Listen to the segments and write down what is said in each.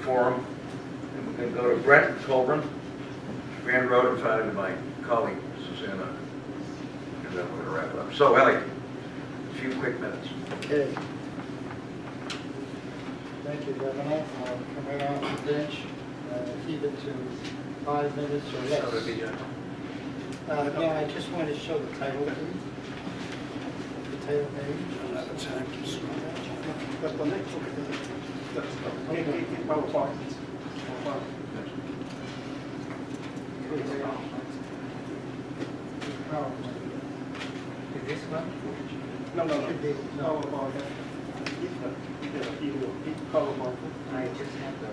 Forum. And we're going to go to Brett Colburn, Grand Road, and followed by my colleague, Susanna. And then we're going to wrap it up. So, Ellie, a few quick minutes. Okay. Thank you, Governor. I'll come right off the bench, keep it to 5 minutes or less. Yeah, I just want to show the title, please. The title page. But the next one, in PowerPoint. Is this one? No, Should be, no. PowerPoint. PowerPoint. I just have the.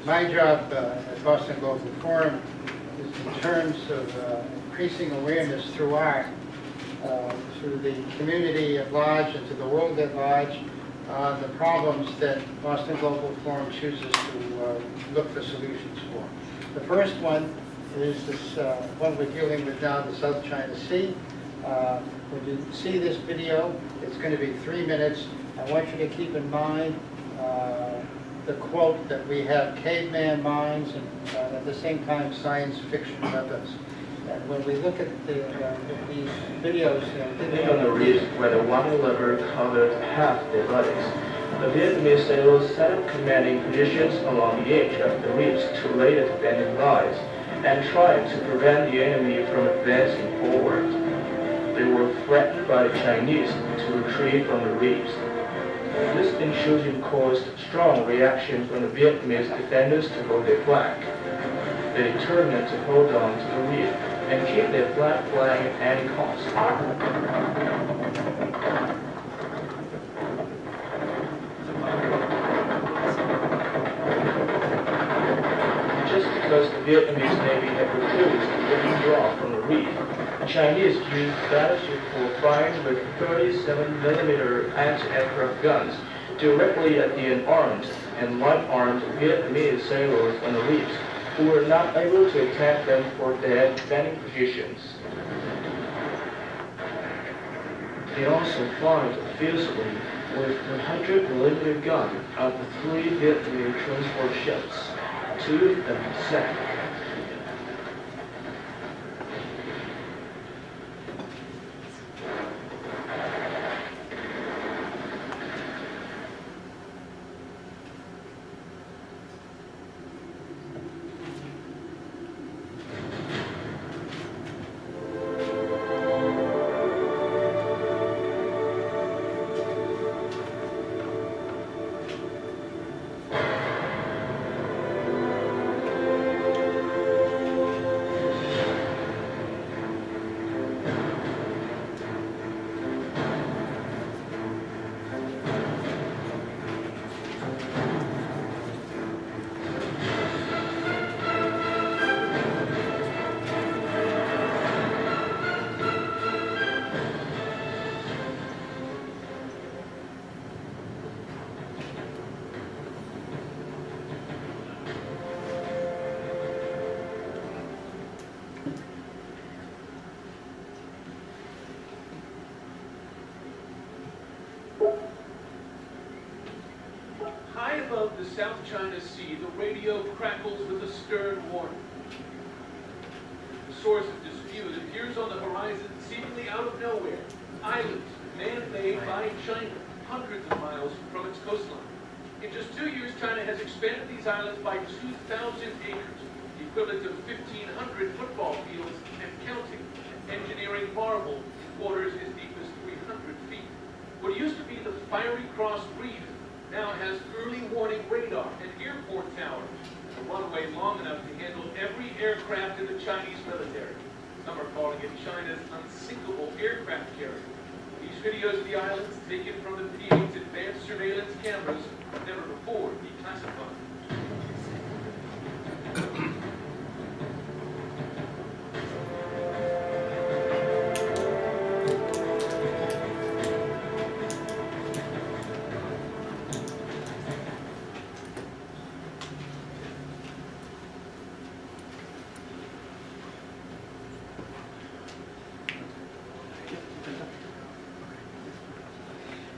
My job at Boston Global Forum is in terms of increasing awareness through art, through the community at large and to the world at large, on the problems that Boston Global Forum chooses to look for solutions for. The first one is this one we're dealing with now, the South China Sea. When you see this video, it's going to be 3 minutes. I want you to keep in mind the quote that we have caveman minds and at the same time science fiction weapons. And when we look at these videos, Living on the reefs where the water level covered half their bodies, the Vietnamese sailors set up commanding positions along the edge of the reefs to lay the defending lines and tried to prevent the enemy from advancing forward. They were threatened by the Chinese to retreat from the reefs. This intrusion caused strong reaction from the Vietnamese defenders to hold their flag. They determined to hold on to the reef and keep their flag flying at any cost. Just because the Vietnamese Navy had refused to withdraw from the reef, the Chinese used battleship for firing with 37mm anti-aircraft guns directly at the unarmed and light-armed Vietnamese sailors on the reefs, who were not able to attack them for their defending positions. They also fired fiercely with 100mm gun at the 3 Vietnamese transport ships. 2 of them sank. High above the South China Sea, the radio crackles with a stern warning. The source of dispute appears on the horizon seemingly out of nowhere. Islands, man-made by China, hundreds of miles from its coastline. In just 2 years, China has expanded these islands by 2,000 acres, the equivalent of 1,500 football fields and counting. Engineering marvel in waters as deep as 300 feet. What used to be the Fiery Cross Reef now has early warning radar and airport towers, a runway long enough to handle every aircraft in the Chinese military. Some are calling it China's unsinkable aircraft carrier. These videos of the islands, taken from the P-8's advanced surveillance cameras, never before declassified.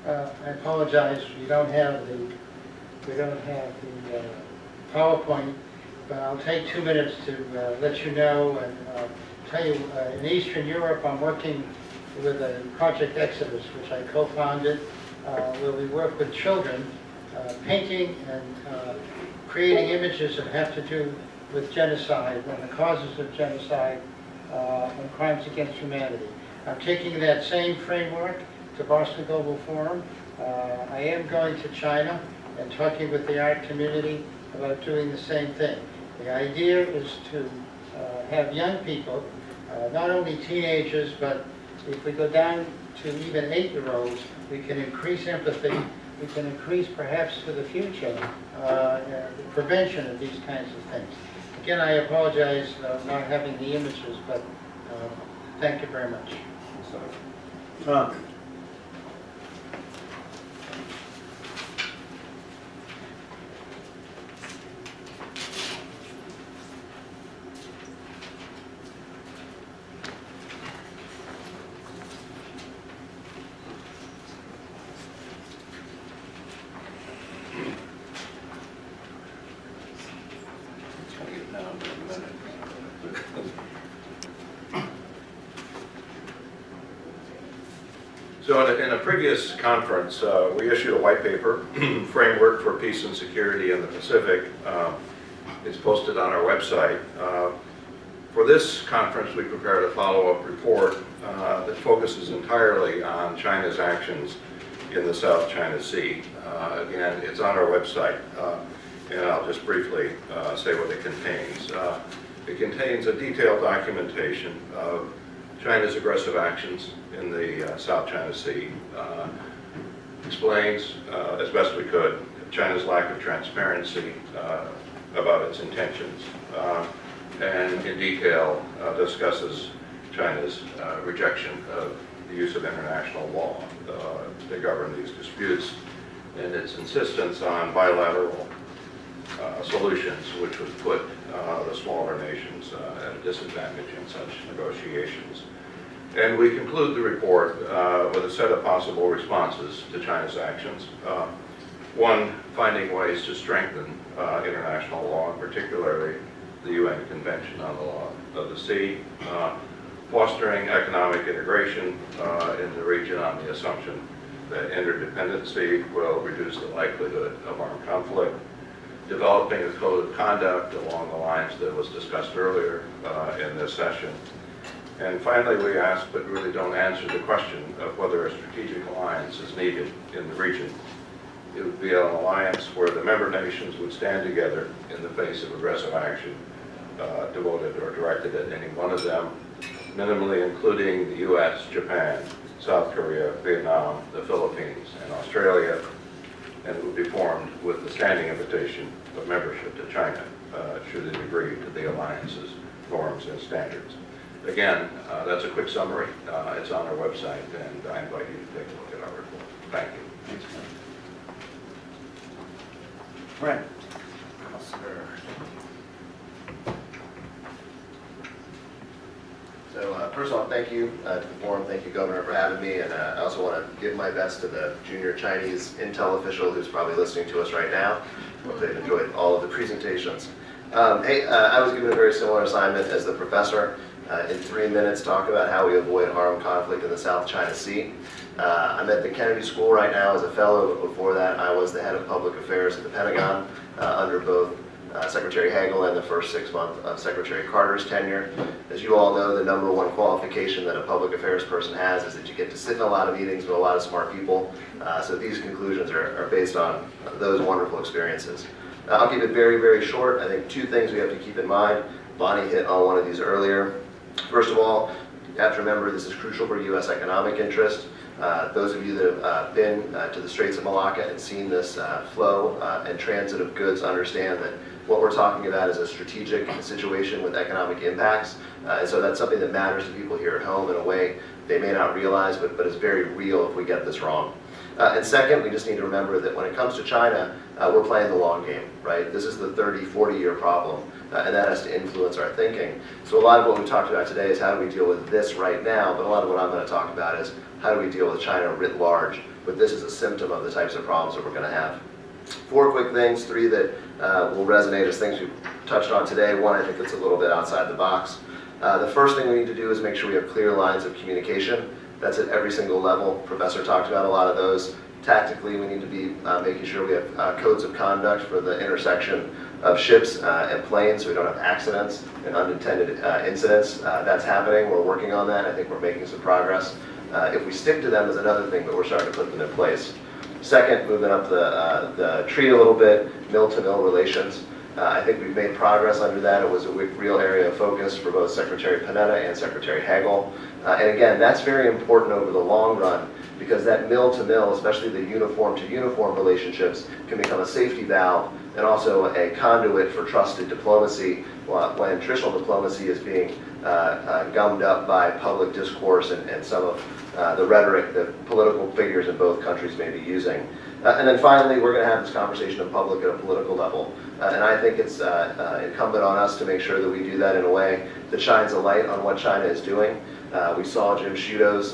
I apologize, we don't have the PowerPoint, but I'll take 2 minutes to let you know and tell you, in Eastern Europe, I'm working with a Project Exodus, which I co-founded, where we work with children, painting and creating images that have to do with genocide and the causes of genocide and crimes against humanity. I'm taking that same framework to Boston Global Forum. I am going to China and talking with the art community about doing the same thing. The idea is to have young people, not only teenagers, but if we go down to even 8-year-olds, we can increase empathy, we can increase perhaps for the future the prevention of these kinds of things. Again, I apologize not having the images, but thank you very much. Tom? So in a previous conference, we issued a white paper, Framework for Peace and Security in the Pacific. It's posted on our website. For this conference, we prepared a follow-up report that focuses entirely on China's actions in the South China Sea. Again, it's on our website, and I'll just briefly say what it contains. It contains a detailed documentation of China's aggressive actions in the South China Sea, explains, as best we could, China's lack of transparency about its intentions, and in detail discusses China's rejection of the use of international law to govern these disputes, and its insistence on bilateral solutions, which would put the smaller nations at a disadvantage in such negotiations. And we conclude the report with a set of possible responses to China's actions. One, finding ways to strengthen international law, particularly the UN Convention on the Law of the Sea, fostering economic integration in the region on the assumption that interdependency will reduce the likelihood of armed conflict, developing a code of conduct along the lines that was discussed earlier in this session. And finally, we ask, but really don't answer the question of whether a strategic alliance is needed in the region. It would be an alliance where the member nations would stand together in the face of aggressive action devoted or directed at any one of them, minimally including the US, Japan, South Korea, Vietnam, the Philippines, and Australia, and it would be formed with the standing invitation of membership to China, should it agree to the alliance's norms and standards. Again, that's a quick summary. It's on our website, and I invite you to take a look at our report. Thank you. Thanks, Brent? So first of all, thank you to the forum. Thank you, Governor, for having me. And I also want to give my best to the junior Chinese Intel official who's probably listening to us right now. Hope they've enjoyed all of the presentations. I was given a very similar assignment as the professor. In 3 minutes, talk about how we avoid armed conflict in the South China Sea. I'm at the Kennedy School right now as a fellow, but before that I was the head of public affairs at the Pentagon under both Secretary Hagel and the first 6 months of Secretary Carter's tenure. As you all know, the number one qualification that a public affairs person has is that you get to sit in a lot of meetings with a lot of smart people. So these conclusions are based on those wonderful experiences. I'll keep it very, very short. I think 2 things we have to keep in mind. Bonnie hit on one of these earlier. First of all, you have to remember this is crucial for U.S. economic interest. Those of you that have been to the Straits of Malacca and seen this flow and transit of goods understand that what we're talking about is a strategic situation with economic impacts. And so that's something that matters to people here at home in a way they may not realize, but is very real if we get this wrong. And second, we just need to remember that when it comes to China, we're playing the long game, right? This is the 30, 40-year problem, and that has to influence our thinking. So a lot of what we talked about today is how do we deal with this right now, but a lot of what I'm going to talk about is how do we deal with China writ large but this is a symptom of the types of problems that we're going to have. 4 quick things, 3 that will resonate as things we've touched on today. 1, I think that's a little bit outside the box. The first thing we need to do is make sure we have clear lines of communication. That's at every single level. Professor talked about a lot of those. Tactically, we need to be making sure we have codes of conduct for the intersection of ships and planes so we don't have accidents and unintended incidents. That's happening. We're working on that. I think we're making some progress. If we stick to them is another thing, but we're starting to put them in place. Second, moving up the tree a little bit, mill-to-mill relations. I think we've made progress under that. It was a real area of focus for both Secretary Panetta and Secretary Hagel. And again, that's very important over the long run because that mill-to-mill, especially the uniform-to-uniform relationships, can become a safety valve and also a conduit for trusted diplomacy when traditional diplomacy is being gummed up by public discourse and some of the rhetoric that political figures in both countries may be using. And then finally, we're going to have this conversation in public at a political level. And I think it's incumbent on us to make sure that we do that in a way that shines a light on what China is doing. We saw Jim Sciutto's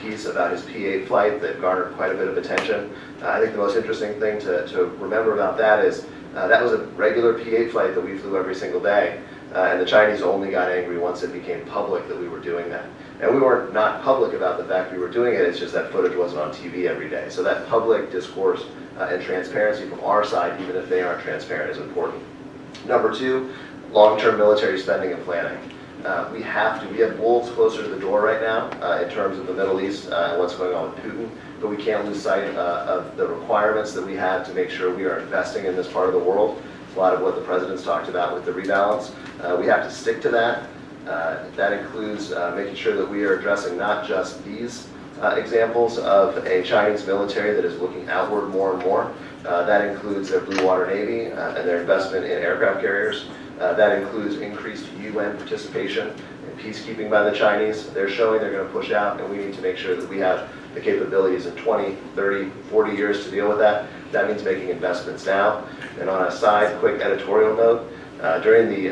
piece about his P-8 flight that garnered quite a bit of attention. I think the most interesting thing to remember about that is that was a regular P-8 flight that we flew every single day. And the Chinese only got angry once it became public that we were doing that. And we weren't not public about the fact we were doing it, it's just that footage wasn't on TV every day. So that public discourse and transparency from our side, even if they aren't transparent, is important. Number 2, long-term military spending and planning. We have wolves closer to the door right now in terms of the Middle East and what's going on with Putin, but we can't lose sight of the requirements that we have to make sure we are investing in this part of the world. A lot of what the president's talked about with the rebalance. We have to stick to that. That includes making sure that we are addressing not just these examples of a Chinese military that is looking outward more and more. That includes their Blue Water Navy and their investment in aircraft carriers. That includes increased UN participation in peacekeeping by the Chinese. They're showing they're going to push out, and we need to make sure that we have the capabilities in 20, 30, 40 years to deal with that. That means making investments now. And on a side, quick editorial note, during the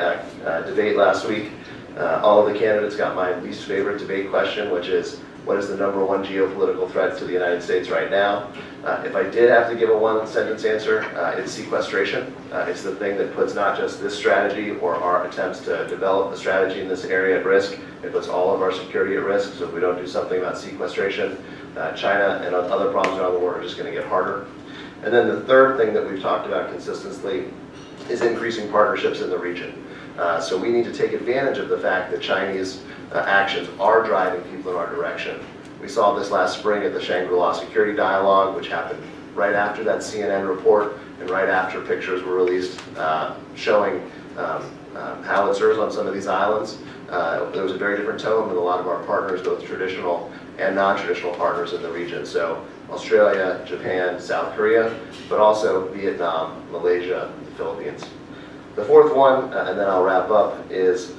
debate last week, all of the candidates got my least favorite debate question, which is, what is the #1 geopolitical threat to the United States right now? If I did have to give a one-sentence answer, it's sequestration. It's the thing that puts not just this strategy or our attempts to develop the strategy in this area at risk, it puts all of our security at risk. So if we don't do something about sequestration, China and other problems around the world are just going to get harder. And then the third thing that we've talked about consistently is increasing partnerships in the region. So we need to take advantage of the fact that Chinese actions are driving people in our direction. We saw this last spring at the Shangri-La Security Dialogue, which happened right after that CNN report and right after pictures were released showing howitzers on some of these islands. There was a very different tone with a lot of our partners, both traditional and non-traditional partners in the region. So Australia, Japan, South Korea, but also Vietnam, Malaysia, the Philippines. The fourth one, and then I'll wrap up, is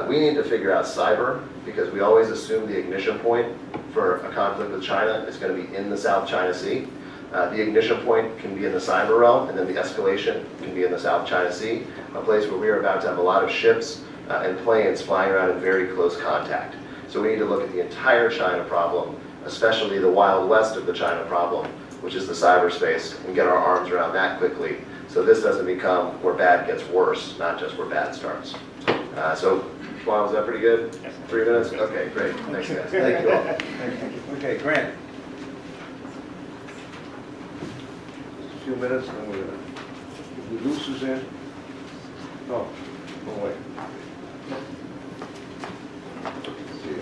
we need to figure out cyber, because we always assume the ignition point for a conflict with China is going to be in the South China Sea. The ignition point can be in the cyber realm, and then the escalation can be in the South China Sea, a place where we are about to have a lot of ships and planes flying around in very close contact. So we need to look at the entire China problem, especially the Wild West of the China problem, which is the cyberspace, and get our arms around that quickly. So this doesn't become where bad gets worse, not just where bad starts. So, Schwan, was that pretty good? 3 minutes? Okay, great. Thanks, guys. Thank you all. Okay, Grant. A few minutes, and then we're going to do Suzanne. Oh, wait. See you.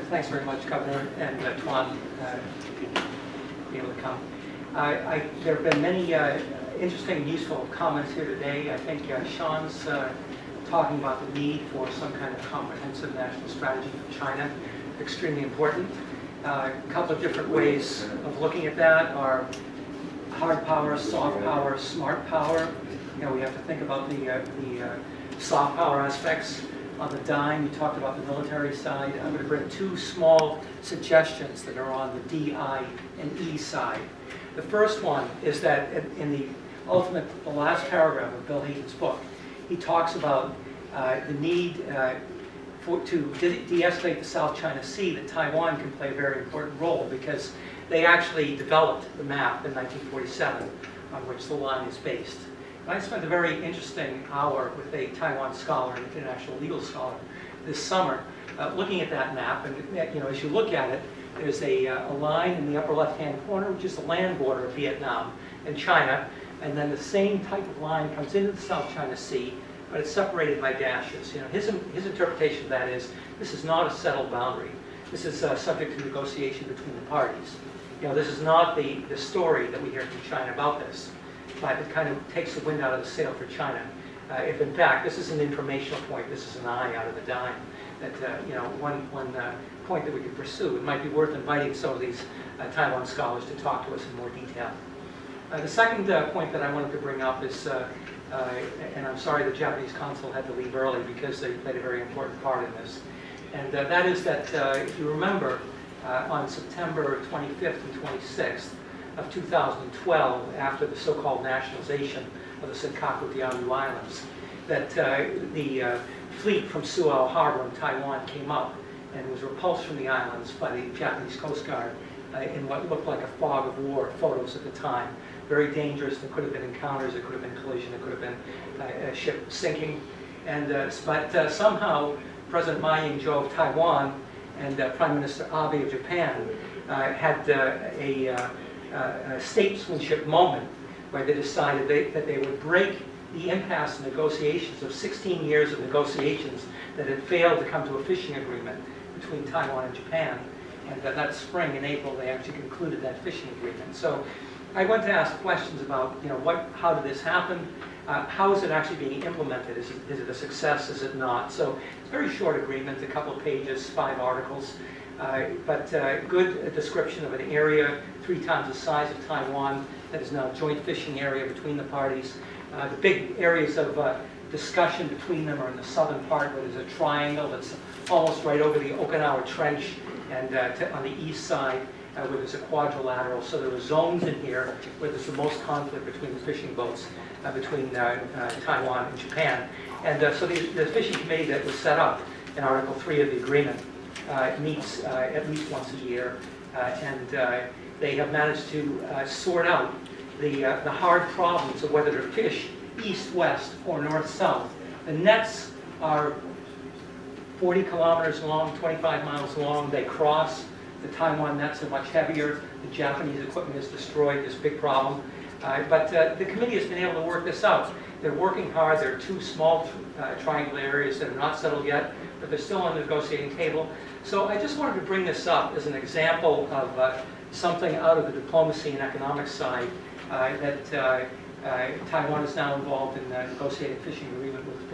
Thanks very much, Governor, and Tuan, be able to come. There have been many interesting and useful comments here today. I think Sean's talking about the need for some kind of comprehensive national strategy for China, extremely important. A couple of different ways of looking at that are hard power, soft power, smart power. You know, we have to think about the soft power aspects. On the dime, you talked about the military side. I'm going to bring 2 small suggestions that are on the DI and E side. The first one is that in the last paragraph of Bill Hayden's book, he talks about the need to de-escalate the South China Sea, that Taiwan can play a very important role, because they actually developed the map in 1947 on which the line is based. And I spent a very interesting hour with a Taiwan scholar, an international legal scholar, this summer, looking at that map. And as you look at it, there's a line in the upper left-hand corner, which is the land border of Vietnam and China. And then the same type of line comes into the South China Sea, but it's separated by dashes. His interpretation of that is, this is not a settled boundary. This is subject to negotiation between the parties. This is not the story that we hear from China about this, but it kind of takes the wind out of the sail for China. If in fact this is an informational point, this is an eye out of the dime, that one point that we could pursue. It might be worth inviting some of these Taiwan scholars to talk to us in more detail. The second point that I wanted to bring up is, and I'm sorry the Japanese consul had to leave early because they played a very important part in this, and that is that if you remember, on September 25th and 26th of 2012, after the so-called nationalization of the Senkaku Diaoyu Islands, that the fleet from Suao Harbor in Taiwan came up and was repulsed from the islands by the Japanese Coast Guard in what looked like a fog of war photos at the time. Very dangerous. There could have been encounters, there could have been collision, there could have been a ship sinking. But somehow President Ma Ying-jeou of Taiwan and Prime Minister Abe of Japan had a statesmanship moment where they decided that they would break the impasse in negotiations of 16 years of negotiations that had failed to come to a fishing agreement between Taiwan and Japan. And that spring, in April, they actually concluded that fishing agreement. So I went to ask questions about, how did this happen? How is it actually being implemented? Is it a success? Is it not? So it's a very short agreement, a couple of pages, 5 articles, but good description of an area 3 times the size of Taiwan that is now a joint fishing area between the parties. The big areas of discussion between them are in the southern part, where there's a triangle that's almost right over the Okinawa Trench, and on the east side, where there's a quadrilateral. So there are zones in here where there's the most conflict between the fishing boats, between Taiwan and Japan. And so the fishing committee that was set up in Article 3 of the agreement meets at least once a year, and they have managed to sort out the hard problems of whether to fish east-west or north-south. The nets are 40 kilometers long, 25 miles long. They cross. The Taiwan nets are much heavier. The Japanese equipment is destroyed. This big problem. But the committee has been able to work this out. They're working hard. There are 2 small triangular areas that are not settled yet, but they're still on the negotiating table. So I just wanted to bring this up as an example of something out of the diplomacy and economic side that Taiwan is now involved in negotiating a fishing agreement with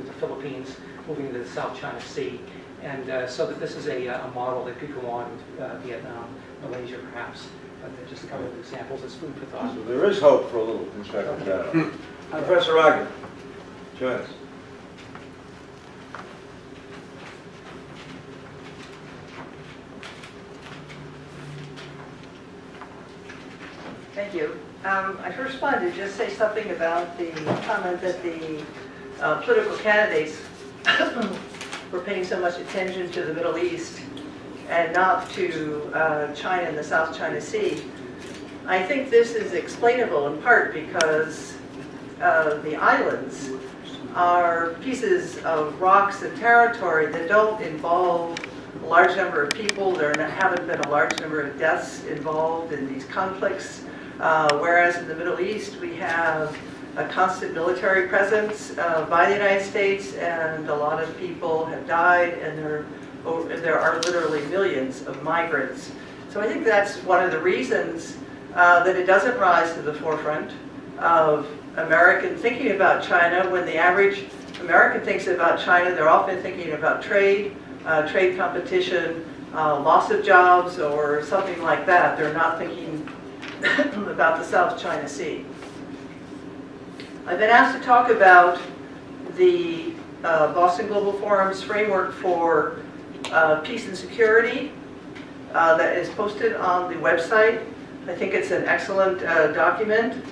the Philippines, moving into the South China Sea. And so that this is a model that could go on with Vietnam, Malaysia perhaps. But just a couple of examples as food for thought. So there is hope for a little constructive dialogue. Professor Ogden, join us. Thank you. I first wanted to just say something about the comment that the political candidates were paying so much attention to the Middle East and not to China and the South China Sea. I think this is explainable in part because the islands are pieces of rocks and territory that don't involve a large number of people. There haven't been a large number of deaths involved in these conflicts. Whereas in the Middle East, we have a constant military presence by the United States, and a lot of people have died, and there are literally millions of migrants. So I think that's one of the reasons that it doesn't rise to the forefront of American thinking about China. When the average American thinks about China, they're often thinking about trade, trade competition, loss of jobs, or something like that. They're not thinking about the South China Sea. I've been asked to talk about the Boston Global Forum's framework for peace and security that is posted on the website. I think it's an excellent document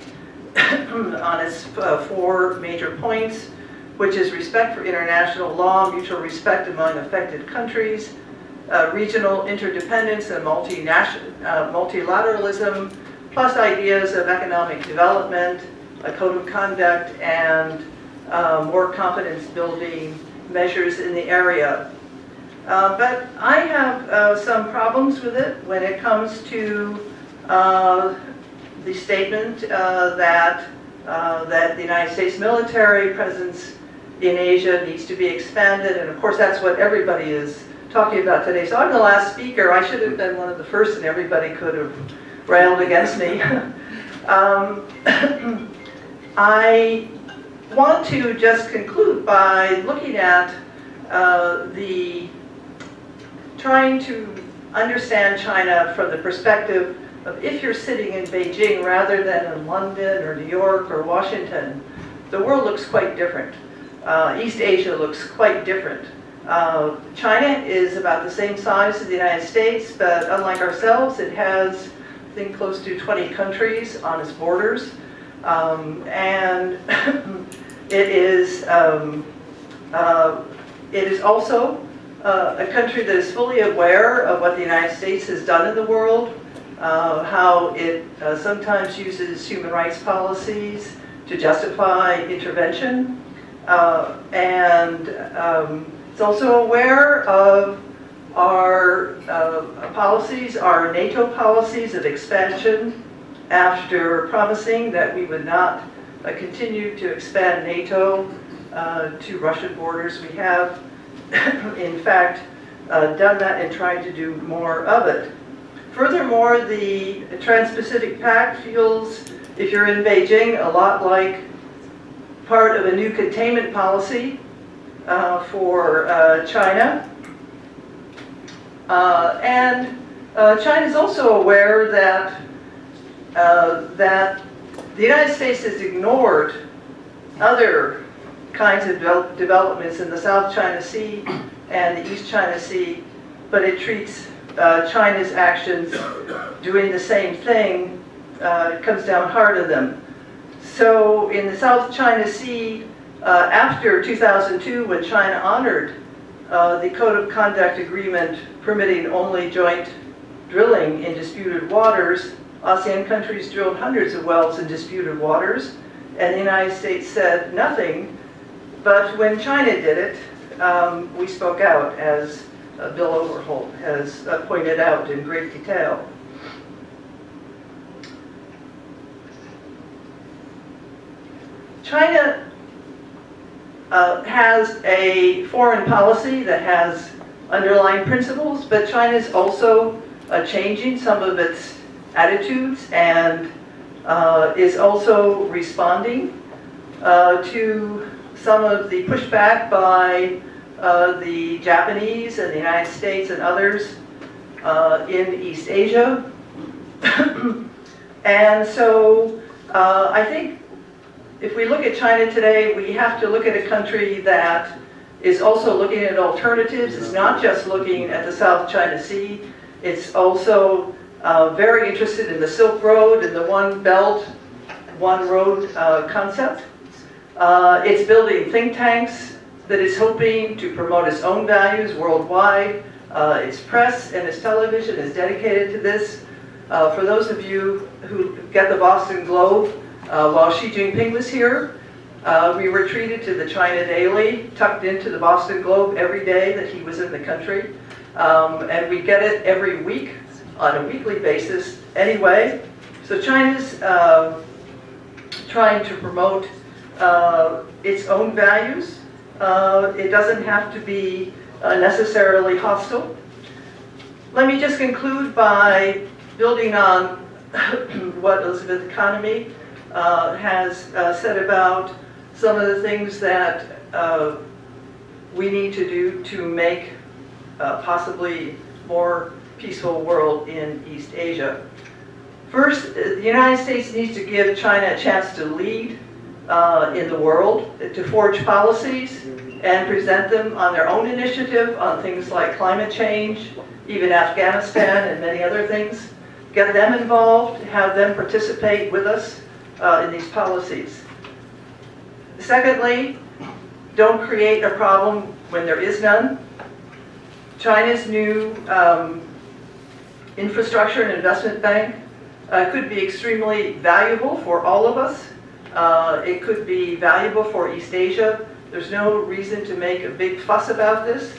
on its 4 major points. which is respect for international law, mutual respect among affected countries, regional interdependence and multilateralism, plus ideas of economic development, a code of conduct, and more confidence-building measures in the area. But I have some problems with it when it comes to the statement that the United States military presence in Asia needs to be expanded, and of course that's what everybody is talking about today. So I'm the last speaker. I should have been one of the first, and everybody could have railed against me. I want to just conclude by looking at trying to understand China from the perspective of if you're sitting in Beijing rather than in London or New York or Washington, the world looks quite different. East Asia looks quite different. China is about the same size as the United States, but unlike ourselves, it has, I think, close to 20 countries on its borders. And it is also a country that is fully aware of what the United States has done in the world, how it sometimes uses human rights policies to justify intervention, and it's also aware of our policies, our NATO policies of expansion, after promising that we would not continue to expand NATO to Russian borders. We have, in fact, done that and tried to do more of it. Furthermore, the Trans-Pacific Pact feels, if you're in Beijing, a lot like part of a new containment policy for China. And China is also aware that the United States has ignored other kinds of developments in the South China Sea and the East China Sea, but it treats China's actions doing the same thing, comes down hard on them. So in the South China Sea, after 2002, when China honored the Code of Conduct Agreement permitting only joint drilling in disputed waters, ASEAN countries drilled hundreds of wells in disputed waters, and the United States said nothing. But when China did it, we spoke out, as Bill Overholt has pointed out in great detail. China has a foreign policy that has underlying principles, but China is also changing some of its attitudes and is also responding to some of the pushback by the Japanese and the United States and others in East Asia. And so I think if we look at China today, we have to look at a country that is also looking at alternatives. It's not just looking at the South China Sea. It's also very interested in the Silk Road and the One Belt, One Road concept. It's building think tanks that is hoping to promote its own values worldwide. Its press and its television is dedicated to this. For those of you who get the Boston Globe, while Xi Jinping was here, we were treated to the China Daily, tucked into the Boston Globe every day that he was in the country. And we get it every week on a weekly basis anyway. So China's trying to promote its own values. It doesn't have to be necessarily hostile. Let me just conclude by building on what Elizabeth Economy has said about some of the things that we need to do to make possibly more peaceful world in East Asia. First, the United States needs to give China a chance to lead in the world, to forge policies and present them on their own initiative on things like climate change, even Afghanistan and many other things. Get them involved, have them participate with us in these policies. Secondly, don't create a problem when there is none. China's new infrastructure and investment bank could be extremely valuable for all of us. It could be valuable for East Asia. There's no reason to make a big fuss about this.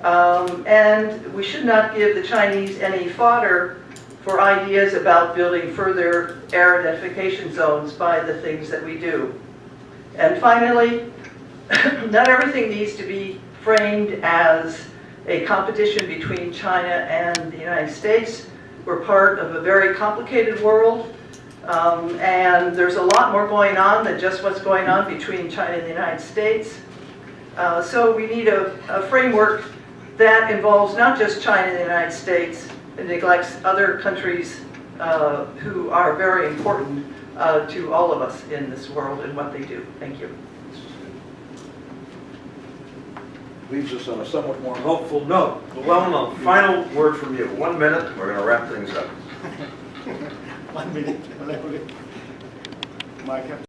And we should not give the Chinese any fodder for ideas about building further air identification zones by the things that we do. And finally, not everything needs to be framed as a competition between China and the United States. We're part of a very complicated world, and there's a lot more going on than just what's going on between China and the United States. So we need a framework that involves not just China and the United States, and neglects other countries who are very important to all of us in this world and what they do. Thank you. Leaves us on a somewhat more hopeful note. Llewellyn, a final word from you. 1 minute, and we're going to wrap things up. 1 minute. Mike,